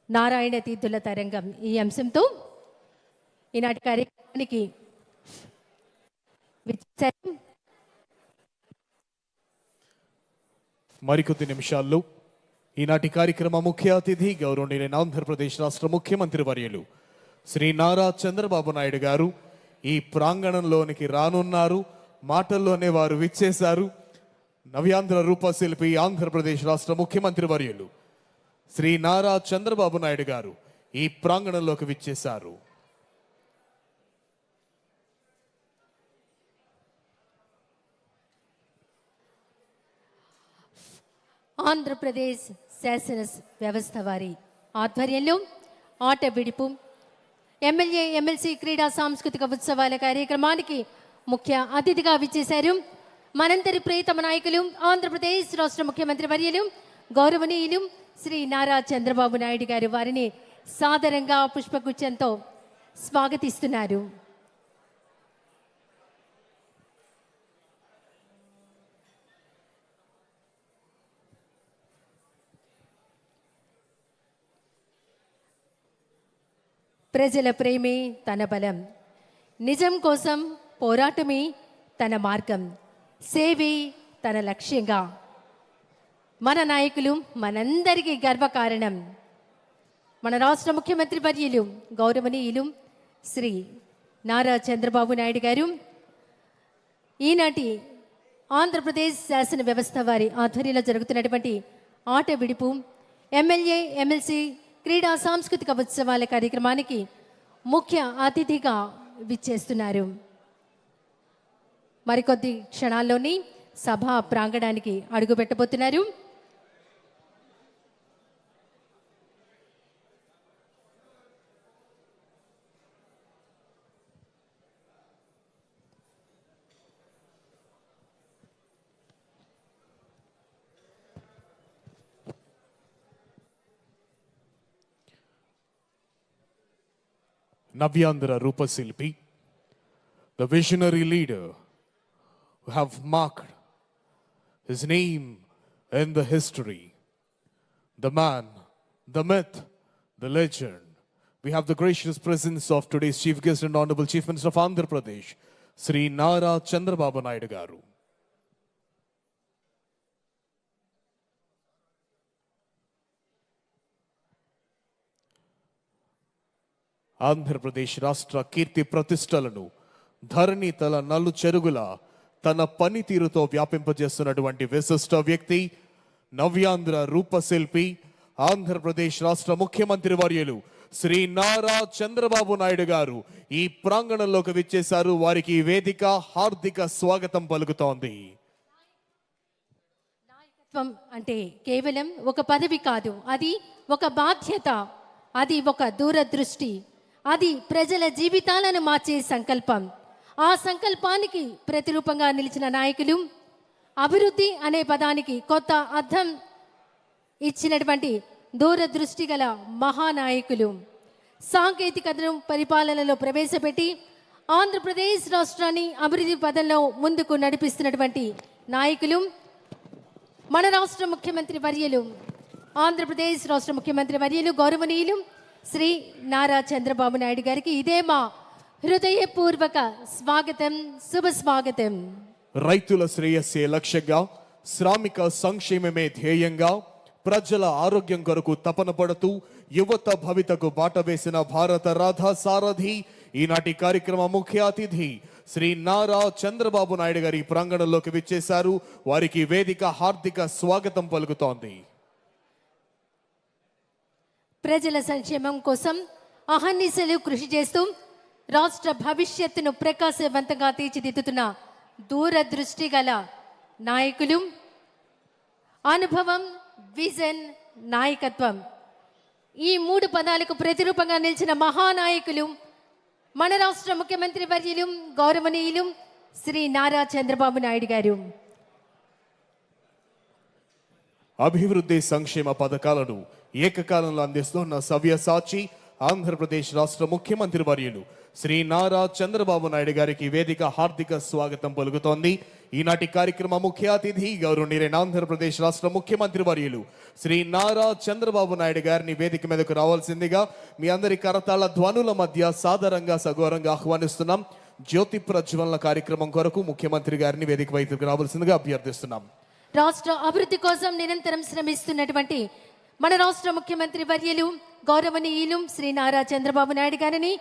నారాయణ తీర్థుల తరంగం ఈ అంశంతో ఈనాటి కార్యక్రమానికి మరికొద్ది నిమిషాల్లో ఈనాటి కార్యక్రమ ముఖ్య అతిథి గౌరవనీయులైన ఆంధ్రప్రదేశ్ రాష్ట్ర ముఖ్యమంత్రి వర్యులు శ్రీ నారా చంద్రబాబు నాయుడు గారు ఈ ప్రాంగణంలోనికి రానున్నారు. మాటల్లోనే వారు విచ్చేశారు. నవ్యాంధ్ర రూపశిల్పి ఆంధ్రప్రదేశ్ రాష్ట్ర ముఖ్యమంత్రి వర్యులు శ్రీ నారా చంద్రబాబు నాయుడు గారు ఈ ప్రాంగణంలోకి విచ్చేశారు. ఆంధ్రప్రదేశ్ శాసన వ్యవస్థ వారి ఆధ్వర్యంలో ఆట విడుపు ఎమ్మెల్యే ఎమ్మెల్సీ క్రీడా సాంస్కృతిక ఉత్సవాల కార్యక్రమానికి ముఖ్య అతిథిగా విచ్చేశారు. మనందరి ప్రియతమ నాయకులు ఆంధ్రప్రదేశ్ రాష్ట్ర ముఖ్యమంత్రి వర్యులు గౌరవనీయులు శ్రీ నారా చంద్రబాబు నాయుడు గారు వారిని సాదరంగా పుష్పగుచ్చంతో స్వాగతిస్తున్నారు. ప్రజల ప్రేమే తన బలం, నిజం కోసం పోరాటమే తన మార్గం, సేవే తన లక్ష్యంగా మన నాయకులు మనందరికీ గర్వకారణం. మన రాష్ట్ర ముఖ్యమంత్రి వర్యులు గౌరవనీయులు శ్రీ నారా చంద్రబాబు నాయుడు గారు ఈనాటి ఆంధ్రప్రదేశ్ శాసన వ్యవస్థ వారి ఆధ్వర్యంలో జరుగుతున్నటువంటి ఆట విడుపు ఎమ్మెల్యే ఎమ్మెల్సీ క్రీడా సాంస్కృతిక ఉత్సవాల కార్యక్రమానికి ముఖ్య అతిథిగా విచ్చేస్తున్నారు. మరికొద్ది క్షణాల్లోని సభా ప్రాంగణానికి అడుగుపెట్టబోతున్నారు. Navyandra Rupashilpi, the visionary leader who have marked his name in the history, the man, the myth, the legend. We have the gracious presence of today's chief guest and honorable chief minister of Andhra Pradesh, Sri Nara Chandrababu Naidu garu. Andhra Pradesh రాష్ట్ర కీర్తి ప్రతిష్టలను ధరణి తల నలు చెరుగుల తన పనితీరుతో వ్యాపింపజేస్తున్నటువంటి విశిష్ట వ్యక్తి, నవ్యాంధ్ర రూపశిల్పి ఆంధ్రప్రదేశ్ రాష్ట్ర ముఖ్యమంత్రి వర్యులు శ్రీ నారా చంద్రబాబు నాయుడు గారు ఈ ప్రాంగణంలోకి విచ్చేశారు. వారికి వేదిక హార్దిక స్వాగతం పలుకుతోంది. నాయకత్వం అంటే కేవలం ఒక పదవి కాదు, అది ఒక బాధ్యత, అది ఒక దూరదృష్టి, అది ప్రజల జీవితాలను మార్చే సంకల్పం. ఆ సంకల్పానికి ప్రతిరూపంగా నిలిచిన నాయకులు, అభివృద్ధి అనే పదానికి కొత్త అర్థం ఇచ్చినటువంటి దూరదృష్టి గల మహానాయకులు, సాంకేతికతను పరిపాలనలో ప్రవేశపెట్టి ఆంధ్రప్రదేశ్ రాష్ట్రాన్ని అభివృద్ధి పదంలో ముందుకు నడిపిస్తున్నటువంటి నాయకులు, మన రాష్ట్ర ముఖ్యమంత్రి వర్యులు ఆంధ్రప్రదేశ్ రాష్ట్ర ముఖ్యమంత్రి వర్యులు గౌరవనీయులు శ్రీ నారా చంద్రబాబు నాయుడు గారికి ఇదే మా హృదయపూర్వక స్వాగతం, శుభ స్వాగతం. రైతుల శ్రేయస్సే లక్ష్యంగా, శ్రామిక సంక్షేమమే ధ్యేయంగా, ప్రజల ఆరోగ్యం కొరకు తపన పడుతూ యువత భవితకు బాట వేసిన భారత రథ సారథి ఈనాటి కార్యక్రమ ముఖ్య అతిథి శ్రీ నారా చంద్రబాబు నాయుడు గారి ప్రాంగణంలోకి విచ్చేశారు. వారికి వేదిక హార్దిక స్వాగతం పలుకుతోంది. ప్రజల సంక్షేమం కోసం అహర్నిశలు కృషి చేస్తూ రాష్ట్ర భవిష్యత్తును ప్రకాశవంతంగా తీర్చిదిద్దుతున్న దూరదృష్టి గల నాయకులు, అనుభవం, విజన్, నాయకత్వం, ఈ మూడు పదాలకు ప్రతిరూపంగా నిలిచిన మహానాయకులు మన రాష్ట్ర ముఖ్యమంత్రి వర్యులు గౌరవనీయులు శ్రీ నారా చంద్రబాబు నాయుడు గారు. అభివృద్ధి సంక్షేమ పథకాలను ఏకకాలంలో అందిస్తున్న సవ్యసాచి ఆంధ్రప్రదేశ్ రాష్ట్ర ముఖ్యమంత్రి వర్యులు శ్రీ నారా చంద్రబాబు నాయుడు గారికి వేదిక హార్దిక స్వాగతం పలుకుతోంది. ఈనాటి కార్యక్రమ ముఖ్య అతిథి గౌరవనీయులైన ఆంధ్రప్రదేశ్ రాష్ట్ర ముఖ్యమంత్రి వర్యులు శ్రీ నారా చంద్రబాబు నాయుడు గారిని వేదిక మీదకు రావాల్సిందిగా మీ అందరి కరతాళ ధ్వనుల మధ్య సాదరంగా సగౌరవంగా ఆహ్వానిస్తున్నాం. జ్యోతి ప్రజ్వలన కార్యక్రమం కొరకు ముఖ్యమంత్రి గారిని వేదిక వైపుకు రావాల్సిందిగా అభ్యర్థిస్తున్నాం. రాష్ట్ర అభివృద్ధి కోసం నిరంతరం శ్రమిస్తున్నటువంటి మన రాష్ట్ర ముఖ్యమంత్రి వర్యులు గౌరవనీయులు శ్రీ నారా చంద్రబాబు నాయుడు గారిని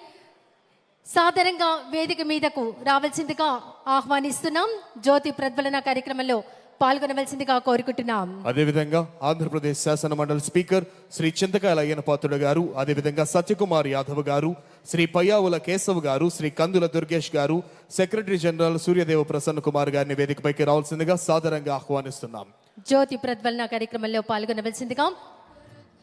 సాదరంగా వేదిక మీదకు రావాల్సిందిగా ఆహ్వానిస్తున్నాం. జ్యోతి ప్రజ్వలన కార్యక్రమంలో పాల్గొనవలసిందిగా కోరుకుంటున్నాం. అదేవిధంగా ఆంధ్రప్రదేశ్ శాసన మండలి స్పీకర్ శ్రీ చింతకాయల అయ్యన పాత్రుడు గారు, అదేవిధంగా సత్యకుమార్ యాదవ్ గారు, శ్రీ పయ్యావుల కేశవ్ గారు, శ్రీ కందుల దుర్గేష్ గారు, సెక్రటరీ జనరల్ సూర్యదేవ ప్రసన్న కుమార్ గారిని వేదికపైకి రావాల్సిందిగా సాదరంగా ఆహ్వానిస్తున్నాం. జ్యోతి ప్రజ్వలన కార్యక్రమంలో పాల్గొనవలసిందిగా